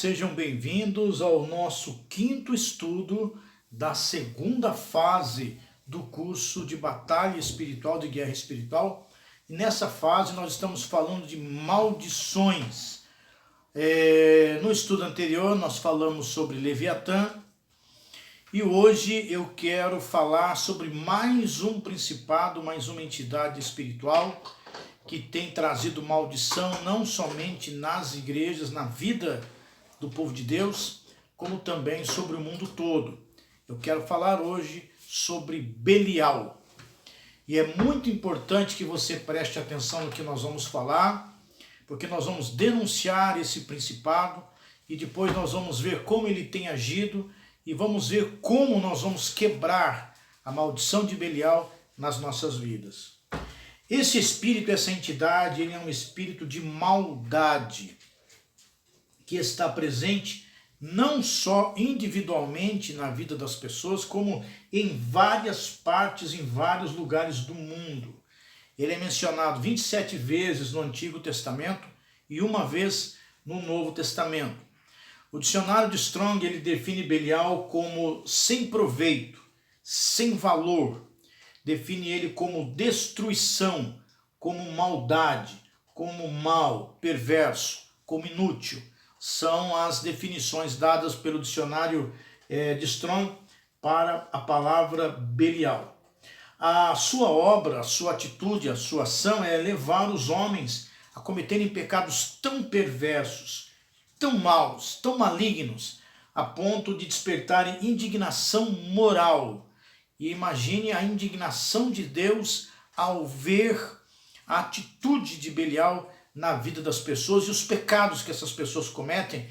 sejam bem-vindos ao nosso quinto estudo da segunda fase do curso de Batalha Espiritual, de Guerra Espiritual. E nessa fase nós estamos falando de maldições. No estudo anterior nós falamos sobre Leviatã e hoje eu quero falar sobre mais um principado, mais uma entidade espiritual que tem trazido maldição não somente nas igrejas, na vida do povo de Deus, como também sobre o mundo todo. Eu quero falar hoje sobre Belial. E é muito importante que você preste atenção no que nós vamos falar, porque nós vamos denunciar esse principado e depois nós vamos ver como ele tem agido e vamos ver como nós vamos quebrar a maldição de Belial nas nossas vidas. Esse espírito, essa entidade, ele é um espírito de maldade que está presente não só individualmente na vida das pessoas, como em várias partes, em vários lugares do mundo. Ele é mencionado 27 vezes no Antigo Testamento e uma vez no Novo Testamento. O dicionário de Strong ele define Belial como sem proveito, sem valor. Define ele como destruição, como maldade, como mal, perverso, como inútil. São as definições dadas pelo dicionário de Strong para a palavra Belial. A sua obra, a sua atitude, a sua ação é levar os homens a cometerem pecados tão perversos, tão maus, tão malignos, a ponto de despertarem indignação moral. E imagine a indignação de Deus ao ver a atitude de Belial na vida das pessoas e os pecados que essas pessoas cometem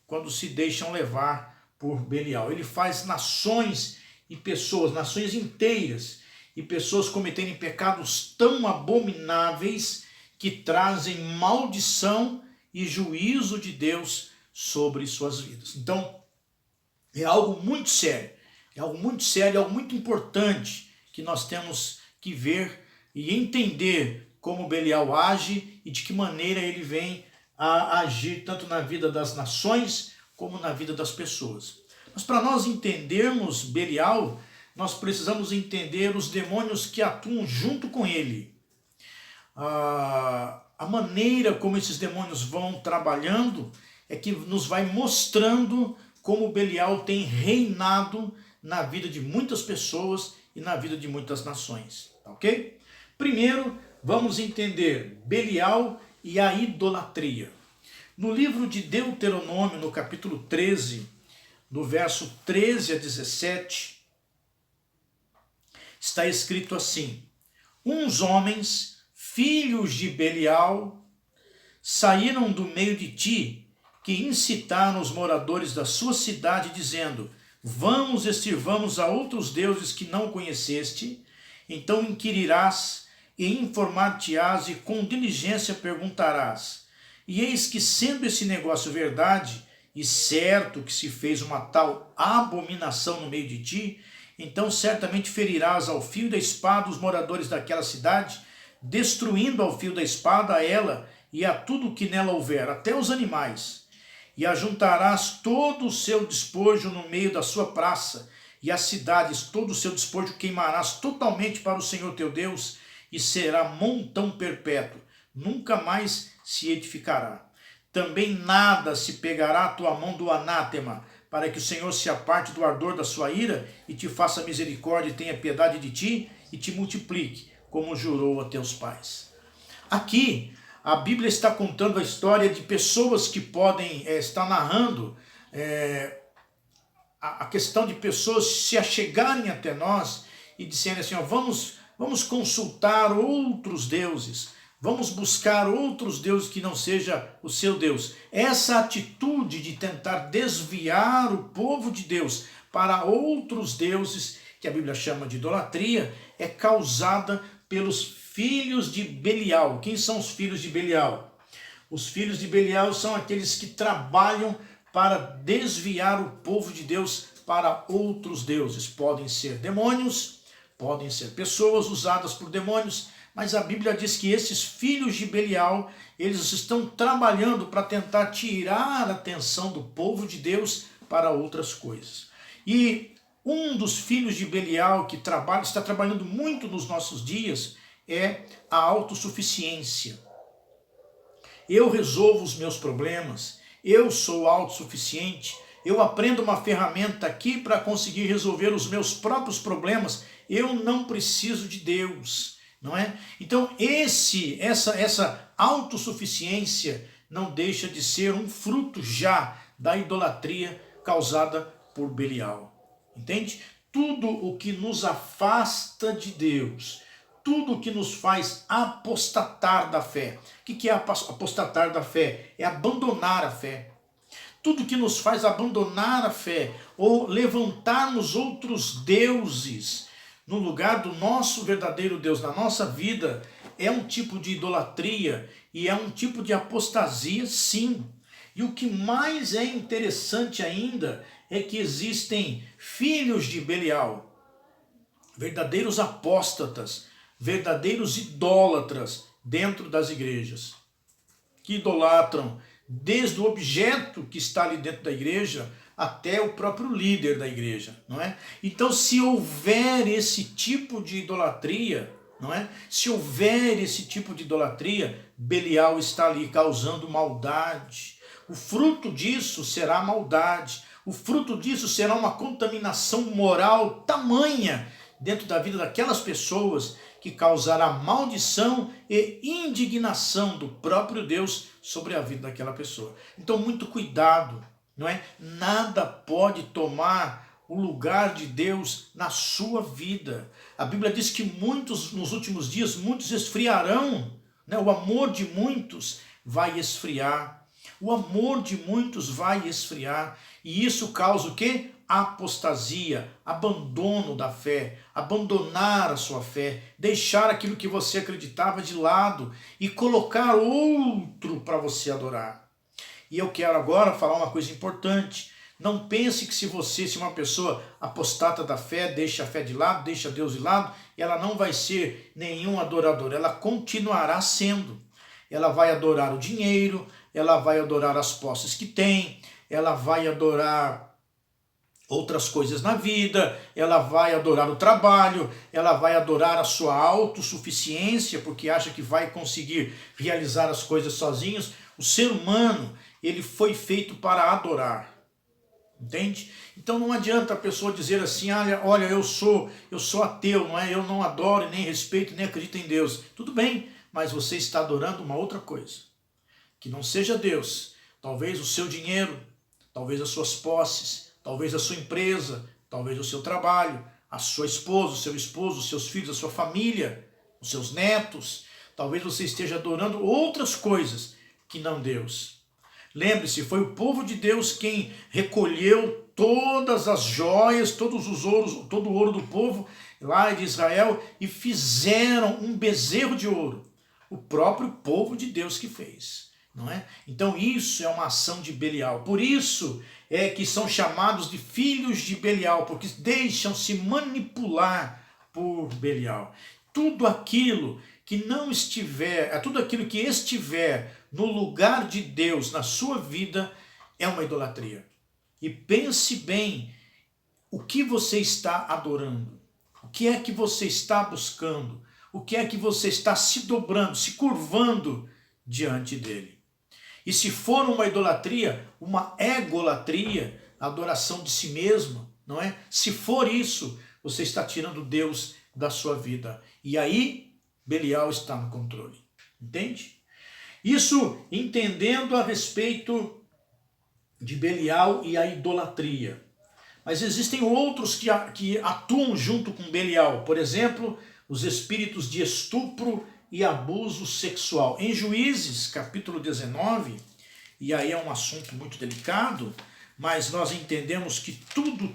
quando se deixam levar por Belial. Ele faz nações e pessoas, nações inteiras, e pessoas cometerem pecados tão abomináveis que trazem maldição e juízo de Deus sobre suas vidas. Então, é algo muito sério. É algo muito sério, é algo muito importante que nós temos que ver e entender como Belial age e de que maneira ele vem a agir tanto na vida das nações como na vida das pessoas. Mas para nós entendermos Belial, nós precisamos entender os demônios que atuam junto com ele. A maneira como esses demônios vão trabalhando é que nos vai mostrando como Belial tem reinado na vida de muitas pessoas e na vida de muitas nações, ok? Primeiro, vamos entender Belial e a idolatria. No livro de Deuteronômio, no capítulo 13, do verso 13 a 17, está escrito assim: uns homens, filhos de Belial, saíram do meio de ti, que incitaram os moradores da sua cidade, dizendo: vamos e sirvamos a outros deuses que não conheceste. Então inquirirás e informar-te-ás e com diligência perguntarás. E eis que, sendo esse negócio verdade, e certo que se fez uma tal abominação no meio de ti, então certamente ferirás ao fio da espada os moradores daquela cidade, destruindo ao fio da espada a ela e a tudo que nela houver, até os animais. E ajuntarás todo o seu despojo no meio da sua praça, e as cidades, todo o seu despojo queimarás totalmente para o Senhor teu Deus, e será montão perpétuo, nunca mais se edificará. Também nada se pegará a tua mão do anátema, para que o Senhor se aparte do ardor da sua ira, e te faça misericórdia e tenha piedade de ti, e te multiplique, como jurou a teus pais. Aqui, a Bíblia está contando a história de pessoas que podem estar narrando a questão de pessoas se achegarem até nós e disserem assim: ó, vamos consultar outros deuses, vamos buscar outros deuses que não seja o seu Deus. Essa atitude de tentar desviar o povo de Deus para outros deuses, que a Bíblia chama de idolatria, é causada pelos filhos de Belial. Quem são os filhos de Belial? Os filhos de Belial são aqueles que trabalham para desviar o povo de Deus para outros deuses. Podem ser demônios, podem ser pessoas usadas por demônios, Mas a Bíblia diz que esses filhos de Belial, eles estão trabalhando para tentar tirar a atenção do povo de Deus para outras coisas. E um dos filhos de Belial que está trabalhando muito nos nossos dias é a autossuficiência. Eu resolvo os meus problemas, eu sou autossuficiente, eu aprendo uma ferramenta aqui para conseguir resolver os meus próprios problemas, eu não preciso de Deus, não é? Então essa autossuficiência não deixa de ser um fruto já da idolatria causada por Belial, entende? Tudo o que nos afasta de Deus, tudo o que nos faz apostatar da fé. O que é apostatar da fé? É abandonar a fé. Tudo que nos faz abandonar a fé ou levantarmos outros deuses no lugar do nosso verdadeiro Deus na nossa vida é um tipo de idolatria e é um tipo de apostasia, sim. E o que mais é interessante ainda é que existem filhos de Belial, verdadeiros apóstatas, verdadeiros idólatras dentro das igrejas, que idolatram desde o objeto que está ali dentro da igreja até o próprio líder da igreja, não é? Então, se houver esse tipo de idolatria, não é? Se houver esse tipo de idolatria, Belial está ali causando maldade. O fruto disso será maldade. O fruto disso será uma contaminação moral tamanha dentro da vida daquelas pessoas que causará maldição e indignação do próprio Deus sobre a vida daquela pessoa. Então, muito cuidado, não é? Nada pode tomar o lugar de Deus na sua vida. A Bíblia diz que muitos, nos últimos dias, muitos esfriarão, né? O amor de muitos vai esfriar. O amor de muitos vai esfriar. E isso causa o quê? Apostasia, abandono da fé, abandonar a sua fé, deixar aquilo que você acreditava de lado e colocar outro para você adorar. E eu quero agora falar uma coisa importante. Não pense que se uma pessoa apostata da fé, deixa a fé de lado, deixa Deus de lado, ela não vai ser nenhum adorador, ela continuará sendo. Ela vai adorar o dinheiro, ela vai adorar as posses que tem, ela vai adorar outras coisas na vida, ela vai adorar o trabalho, ela vai adorar a sua autossuficiência, porque acha que vai conseguir realizar as coisas sozinhos. O ser humano, ele foi feito para adorar, entende? Então não adianta a pessoa dizer assim, olha, eu sou ateu, não é? Eu não adoro, nem respeito, nem acredito em Deus. Tudo bem, mas você está adorando uma outra coisa, que não seja Deus. Talvez o seu dinheiro, talvez as suas posses, talvez a sua empresa, talvez o seu trabalho, a sua esposa, o seu esposo, os seus filhos, a sua família, os seus netos. Talvez você esteja adorando outras coisas que não Deus. Lembre-se, foi o povo de Deus quem recolheu todas as joias, todos os ouros, todo o ouro do povo lá de Israel e fizeram um bezerro de ouro. O próprio povo de Deus que fez, não é? Então isso é uma ação de Belial. Por isso é que são chamados de filhos de Belial, porque deixam-se manipular por Belial. Tudo aquilo que não estiver, tudo aquilo que estiver no lugar de Deus na sua vida é uma idolatria. E pense bem o que você está adorando, o que é que você está buscando, o que é que você está se dobrando, se curvando diante dele. E se for uma idolatria, uma egolatria, a adoração de si mesmo, não é? Se for isso, você está tirando Deus da sua vida. E aí, Belial está no controle. Entende? Isso entendendo a respeito de Belial e a idolatria. Mas existem outros que atuam junto com Belial. Por exemplo, os espíritos de estupro e abuso sexual. Em Juízes, capítulo 19, e aí é um assunto muito delicado, mas nós entendemos que tudo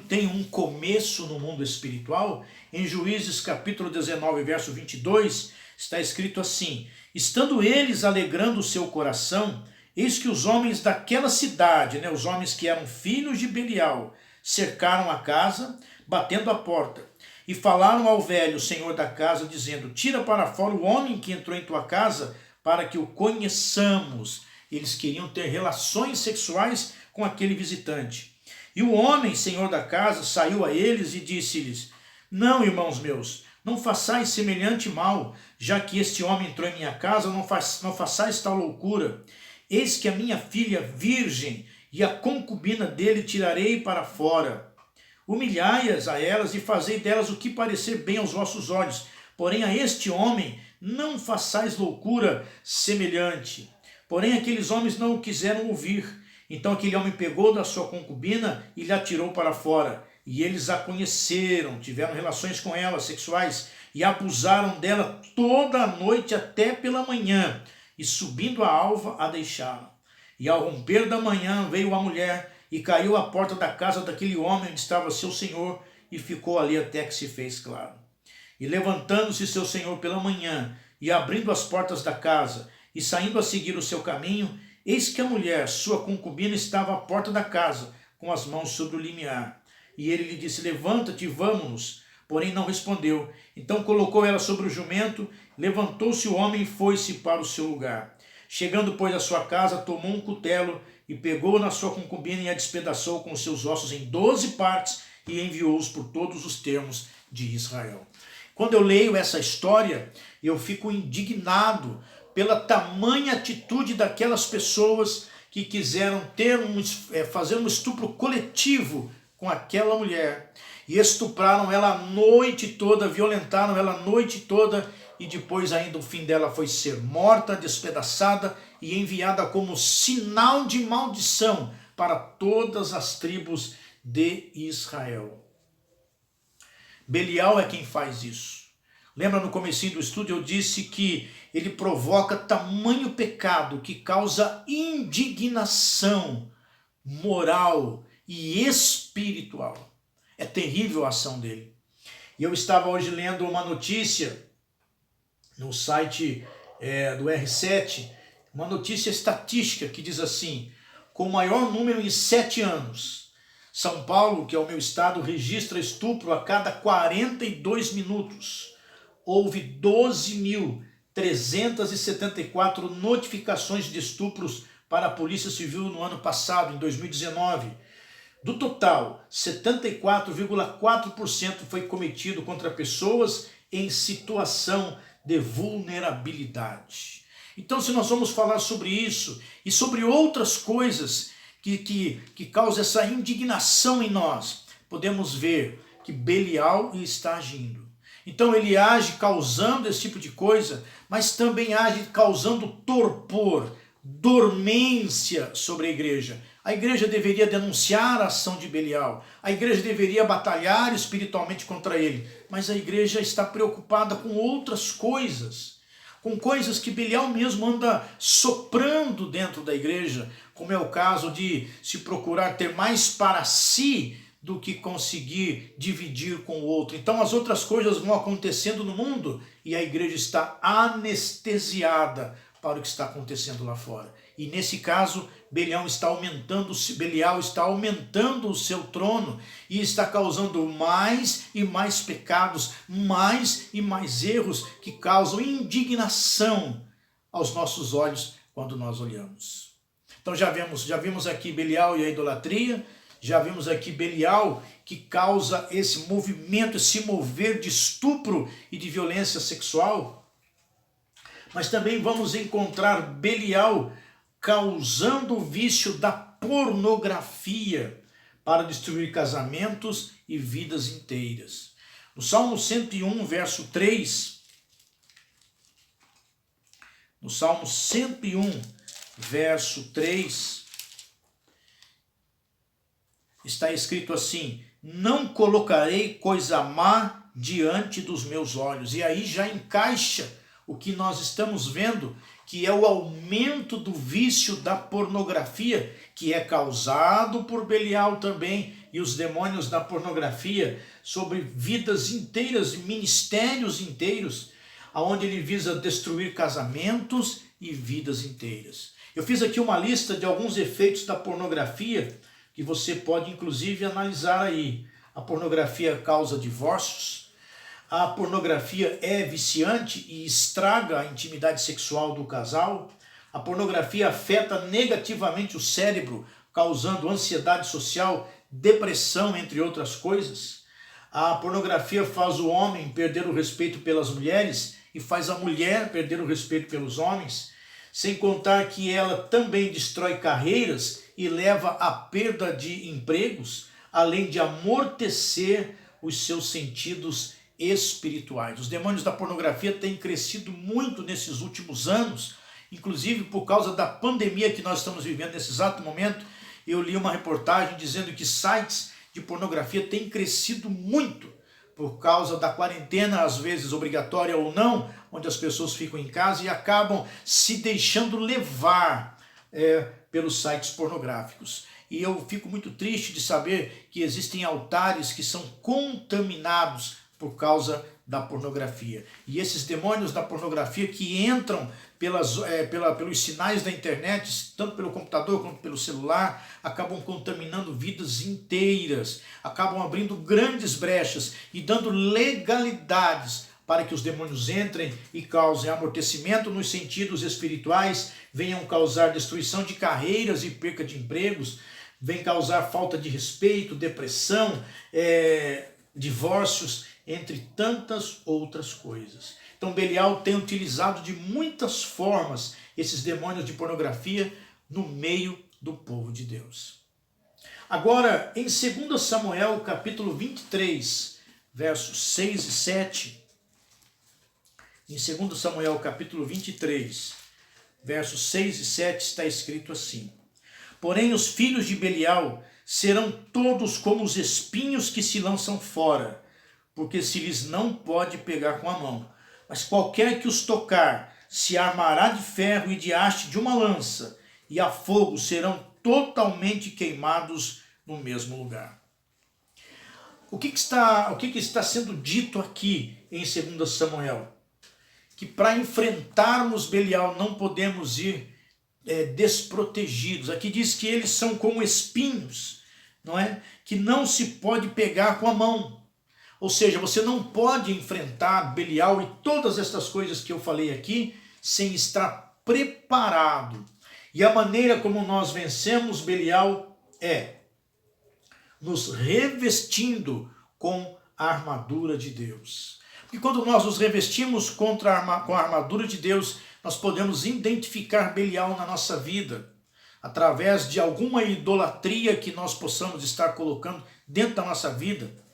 tem um começo no mundo espiritual. Em Juízes, capítulo 19, verso 22, está escrito assim: estando eles alegrando o seu coração, eis que os homens daquela cidade, os homens que eram filhos de Belial, cercaram a casa, batendo a porta. E falaram ao velho, senhor da casa, dizendo: tira para fora o homem que entrou em tua casa, para que o conheçamos. Eles queriam ter relações sexuais com aquele visitante. E o homem, senhor da casa, saiu a eles e disse-lhes: não, irmãos meus, não façais semelhante mal, já que este homem entrou em minha casa, não façais tal loucura. Eis que a minha filha virgem e a concubina dele tirarei para fora. Humilhai-as a elas e fazei delas o que parecer bem aos vossos olhos. Porém a este homem não façais loucura semelhante. Porém aqueles homens não o quiseram ouvir. Então aquele homem pegou da sua concubina e lhe atirou para fora. E eles a conheceram, tiveram relações com ela, sexuais, e abusaram dela toda a noite até pela manhã. E subindo a alva, a deixaram. E ao romper da manhã veio a mulher e caiu à porta da casa daquele homem onde estava seu senhor, e ficou ali até que se fez claro. E levantando-se seu senhor pela manhã, e abrindo as portas da casa, e saindo a seguir o seu caminho, eis que a mulher, sua concubina, estava à porta da casa, com as mãos sobre o limiar. E ele lhe disse: levanta-te e vamo-nos. Porém não respondeu. Então colocou ela sobre o jumento, levantou-se o homem e foi-se para o seu lugar. Chegando, pois, à sua casa, tomou um cutelo e pegou na sua concubina e a despedaçou com os seus ossos em 12 partes e enviou-os por todos os termos de Israel. Quando eu leio essa história, eu fico indignado pela tamanha atitude daquelas pessoas que quiseram fazer um estupro coletivo com aquela mulher. E estupraram ela a noite toda, violentaram ela a noite toda, e depois ainda o fim dela foi ser morta, despedaçada e enviada como sinal de maldição para todas as tribos de Israel. Belial é quem faz isso. Lembra no comecinho do estudo eu disse que ele provoca tamanho pecado que causa indignação moral e espiritual. É terrível a ação dele. E eu estava hoje lendo uma notícia no site do R7, uma notícia estatística que diz assim: com o maior número em 7 anos, São Paulo, que é o meu estado, registra estupro a cada 42 minutos. Houve 12.374 notificações de estupros para a Polícia Civil no ano passado, em 2019. Do total, 74,4% foi cometido contra pessoas em situação de vulnerabilidade. Então, se nós vamos falar sobre isso e sobre outras coisas que causam essa indignação em nós, podemos ver que Belial está agindo. Então ele age causando esse tipo de coisa, mas também age causando torpor, dormência sobre a igreja. A igreja deveria denunciar a ação de Belial, a igreja deveria batalhar espiritualmente contra ele, mas a igreja está preocupada com outras coisas, com coisas que Belial mesmo anda soprando dentro da igreja, como é o caso de se procurar ter mais para si do que conseguir dividir com o outro. Então as outras coisas vão acontecendo no mundo e a igreja está anestesiada para o que está acontecendo lá fora. E nesse caso, Belial está aumentando o seu trono e está causando mais e mais pecados, mais e mais erros que causam indignação aos nossos olhos quando nós olhamos. Então já vimos aqui Belial e a idolatria, já vimos aqui Belial que causa esse movimento, esse mover de estupro e de violência sexual. Mas também vamos encontrar Belial causando o vício da pornografia para destruir casamentos e vidas inteiras. No Salmo 101, verso 3, no Salmo 101, verso 3, está escrito assim: não colocarei coisa má diante dos meus olhos. E aí já encaixa o que nós estamos vendo, que é o aumento do vício da pornografia, que é causado por Belial também e os demônios da pornografia sobre vidas inteiras, ministérios inteiros, aonde ele visa destruir casamentos e vidas inteiras. Eu fiz aqui uma lista de alguns efeitos da pornografia que você pode inclusive analisar aí. A pornografia causa divórcios, A pornografia é viciante e estraga a intimidade sexual do casal. A pornografia afeta negativamente o cérebro, causando ansiedade social, depressão, entre outras coisas. A pornografia faz o homem perder o respeito pelas mulheres e faz a mulher perder o respeito pelos homens, sem contar que ela também destrói carreiras e leva à perda de empregos, além de amortecer os seus sentidos espirituais. Os demônios da pornografia têm crescido muito nesses últimos anos, inclusive por causa da pandemia que nós estamos vivendo nesse exato momento. Eu li uma reportagem dizendo que sites de pornografia têm crescido muito por causa da quarentena, às vezes obrigatória ou não, onde as pessoas ficam em casa e acabam se deixando levar pelos sites pornográficos. E eu fico muito triste de saber que existem altares que são contaminados por causa da pornografia. E esses demônios da pornografia que entram pelos sinais da internet, tanto pelo computador quanto pelo celular, acabam contaminando vidas inteiras, acabam abrindo grandes brechas e dando legalidades para que os demônios entrem e causem amortecimento nos sentidos espirituais, venham causar destruição de carreiras e perca de empregos, vem causar falta de respeito, depressão, divórcios, entre tantas outras coisas. Então Belial tem utilizado de muitas formas esses demônios de pornografia no meio do povo de Deus. Agora, em 2 Samuel, capítulo 23, versos 6 e 7, em 2 Samuel, capítulo 23, versos 6 e 7, está escrito assim: Porém, os filhos de Belial serão todos como os espinhos que se lançam fora, porque se lhes não pode pegar com a mão. Mas qualquer que os tocar, se armará de ferro e de haste de uma lança, e a fogo serão totalmente queimados no mesmo lugar. O que está sendo dito aqui em 2 Samuel? Que para enfrentarmos Belial não podemos ir desprotegidos. Aqui diz que eles são como espinhos, não é? Que não se pode pegar com a mão. Ou seja, você não pode enfrentar Belial e todas estas coisas que eu falei aqui sem estar preparado. E a maneira como nós vencemos Belial é nos revestindo com a armadura de Deus. Porque quando nós nos revestimos com a armadura de Deus, nós podemos identificar Belial na nossa vida, através de alguma idolatria que nós possamos estar colocando dentro da nossa vida,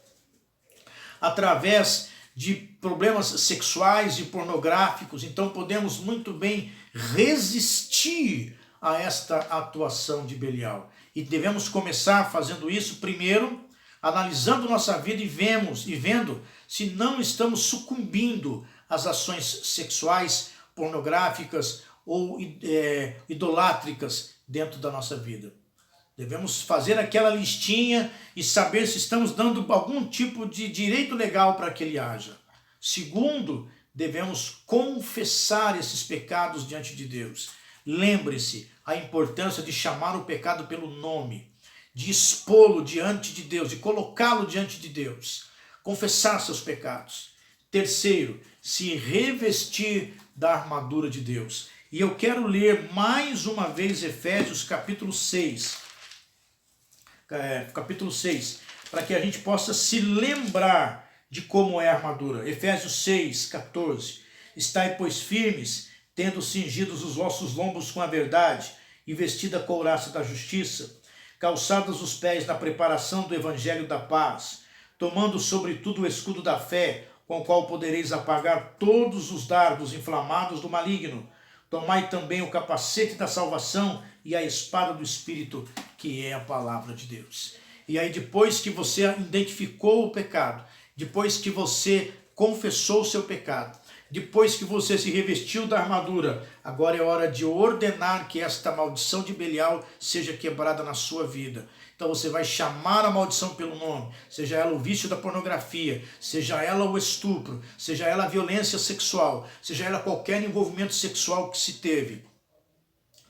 através de problemas sexuais e pornográficos. Então podemos muito bem resistir a esta atuação de Belial. E devemos começar fazendo isso primeiro, analisando nossa vida e vendo se não estamos sucumbindo às ações sexuais, pornográficas ou idolátricas dentro da nossa vida. Devemos fazer aquela listinha e saber se estamos dando algum tipo de direito legal para que ele haja. Segundo, devemos confessar esses pecados diante de Deus. Lembre-se a importância de chamar o pecado pelo nome, de expô-lo diante de Deus, de colocá-lo diante de Deus. Confessar seus pecados. Terceiro, se revestir da armadura de Deus. E eu quero ler mais uma vez Efésios capítulo 6. Capítulo 6, para que a gente possa se lembrar de como é a armadura. Efésios 6, 14. Estai, pois, firmes, tendo cingidos os vossos lombos com a verdade, e vestida a couraça da justiça, calçados os pés na preparação do evangelho da paz, tomando sobretudo o escudo da fé, com o qual podereis apagar todos os dardos inflamados do maligno. Tomai também o capacete da salvação e a espada do Espírito, que é a palavra de Deus. E aí, depois que você identificou o pecado, depois que você confessou o seu pecado, depois que você se revestiu da armadura, agora é hora de ordenar que esta maldição de Belial seja quebrada na sua vida. Então você vai chamar a maldição pelo nome, seja ela o vício da pornografia, seja ela o estupro, seja ela a violência sexual, seja ela qualquer envolvimento sexual que se teve,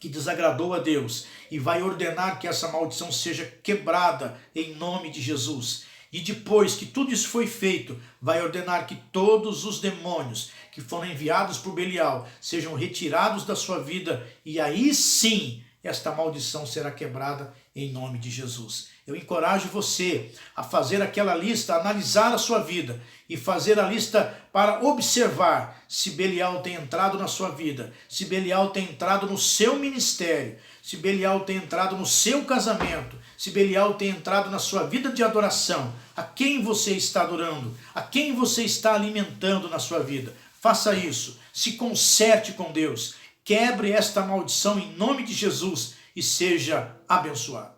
que desagradou a Deus, e vai ordenar que essa maldição seja quebrada em nome de Jesus. E depois que tudo isso foi feito, vai ordenar que todos os demônios que foram enviados por Belial sejam retirados da sua vida, e aí sim esta maldição será quebrada em nome de Jesus. Eu encorajo você a fazer aquela lista, analisar a sua vida e fazer a lista para observar se Belial tem entrado na sua vida, se Belial tem entrado no seu ministério, se Belial tem entrado no seu casamento, se Belial tem entrado na sua vida de adoração, a quem você está adorando, a quem você está alimentando na sua vida. Faça isso, se conserte com Deus, quebre esta maldição em nome de Jesus e seja abençoado.